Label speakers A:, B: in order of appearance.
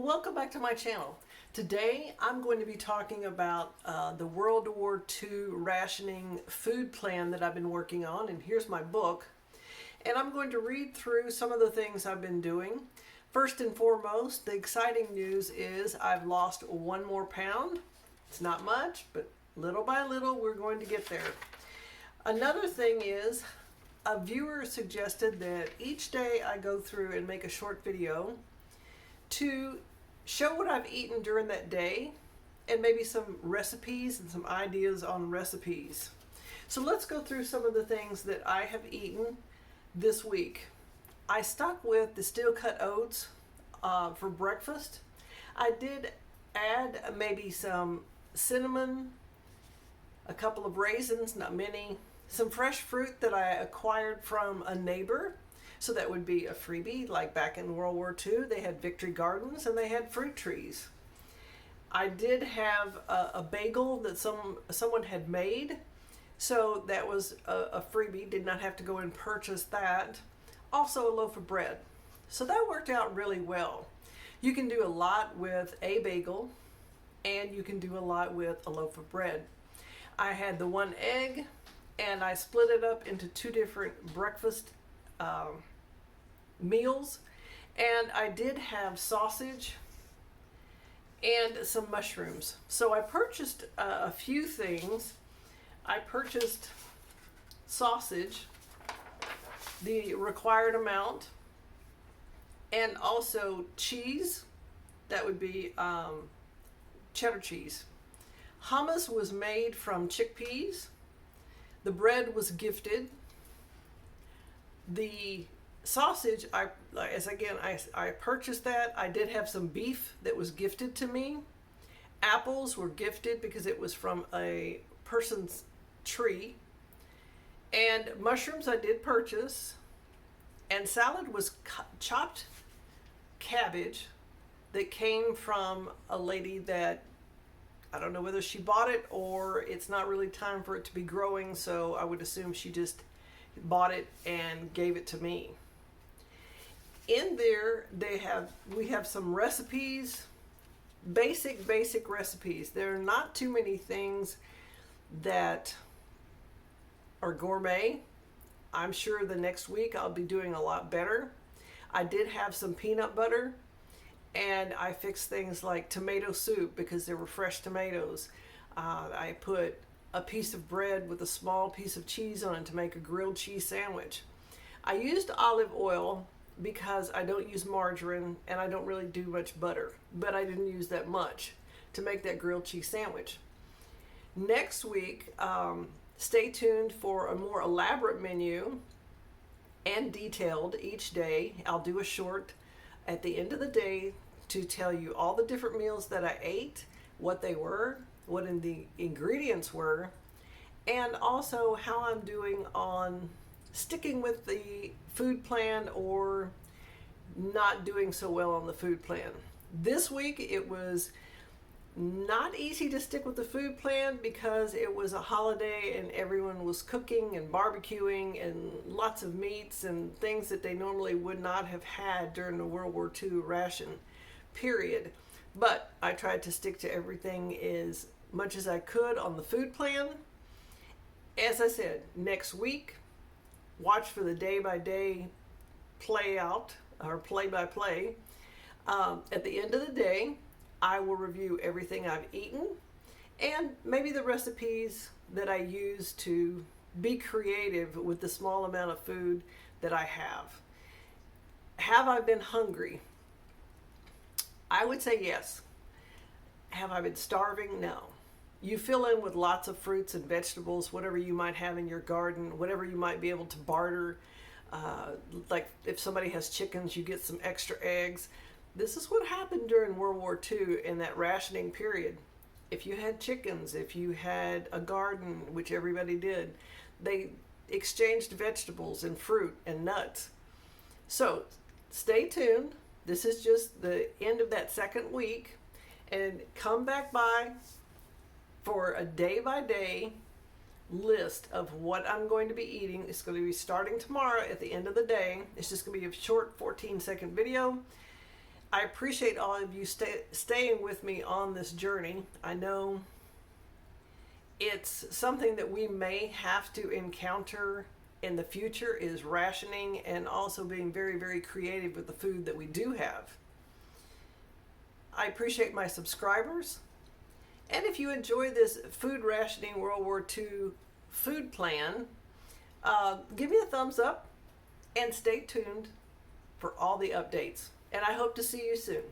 A: Welcome back to my channel. Today I'm going to be talking about the World War II rationing food plan that I've been working on, and here's my book. And I'm going to read through some of the things I've been doing. First and foremost, the exciting news is I've lost 1 more pound. It's not much, but little by little we're going to get there. Another thing is, a viewer suggested that each day I go through and make a short video to show what I've eaten during that day and maybe some recipes and some ideas on recipes. So let's go through some of the things that I have eaten this week. I stuck with the steel cut oats for breakfast. I did add maybe some cinnamon, a couple of raisins, not many, some fresh fruit that I acquired from a neighbor. So that would be a freebie, like back in World War II, they had victory gardens and they had fruit trees. I did have a bagel that someone had made, so that was a freebie, did not have to go and purchase that. Also a loaf of bread. So that worked out really well. You can do a lot with a bagel, and you can do a lot with a loaf of bread. I had the 1 egg, and I split it up into 2 different breakfast meals, and I did have sausage and some mushrooms. So I purchased a few things. I purchased sausage, the required amount, and also cheese. That would be cheddar cheese. Hummus was made from chickpeas. The bread was gifted. The sausage, I purchased that. I did have some beef that was gifted to me. Apples were gifted because it was from a person's tree. And mushrooms I did purchase. And salad was chopped cabbage that came from a lady that, I don't know whether she bought it or it's not really time for it to be growing, so I would assume she just bought it and gave it to me. In there we have some recipes, basic recipes. There are not too many things that are gourmet. I'm sure the next week I'll be doing a lot better. I did have some peanut butter, and I fixed things like tomato soup because there were fresh tomatoes. I put a piece of bread with a small piece of cheese on it to make a grilled cheese sandwich. I used olive oil because I don't use margarine and I don't really do much butter, but I didn't use that much to make that grilled cheese sandwich. Next week, stay tuned for a more elaborate menu and detailed each day. I'll do a short at the end of the day to tell you all the different meals that I ate, what they were, what the ingredients were, and also how I'm doing on sticking with the food plan or not doing so well on the food plan. This week it was not easy to stick with the food plan because it was a holiday and everyone was cooking and barbecuing and lots of meats and things that they normally would not have had during the World War II ration period. But I tried to stick to everything as much as I could on the food plan. As I said, next week, watch for the day-by-day play out or play-by-play. At the end of the day, I will review everything I've eaten and maybe the recipes that I use to be creative with the small amount of food that I have. Have I been hungry? I would say yes. Have I been starving? No. You fill in with lots of fruits and vegetables, whatever you might have in your garden, whatever you might be able to barter. Like if somebody has chickens, you get some extra eggs. This is what happened during World War II in that rationing period. If you had chickens, if you had a garden, which everybody did, they exchanged vegetables and fruit and nuts. So stay tuned. This is just the end of that second week, and come back by for a day-by-day list of what I'm going to be eating. It's going to be starting tomorrow at the end of the day. It's just going to be a short 14-second video. I appreciate all of you staying with me on this journey. I know it's something that we may have to encounter in the future, is rationing and also being very, very creative with the food that we do have. I appreciate my subscribers. And if you enjoy this food rationing World War II food plan, give me a thumbs up and stay tuned for all the updates. And I hope to see you soon.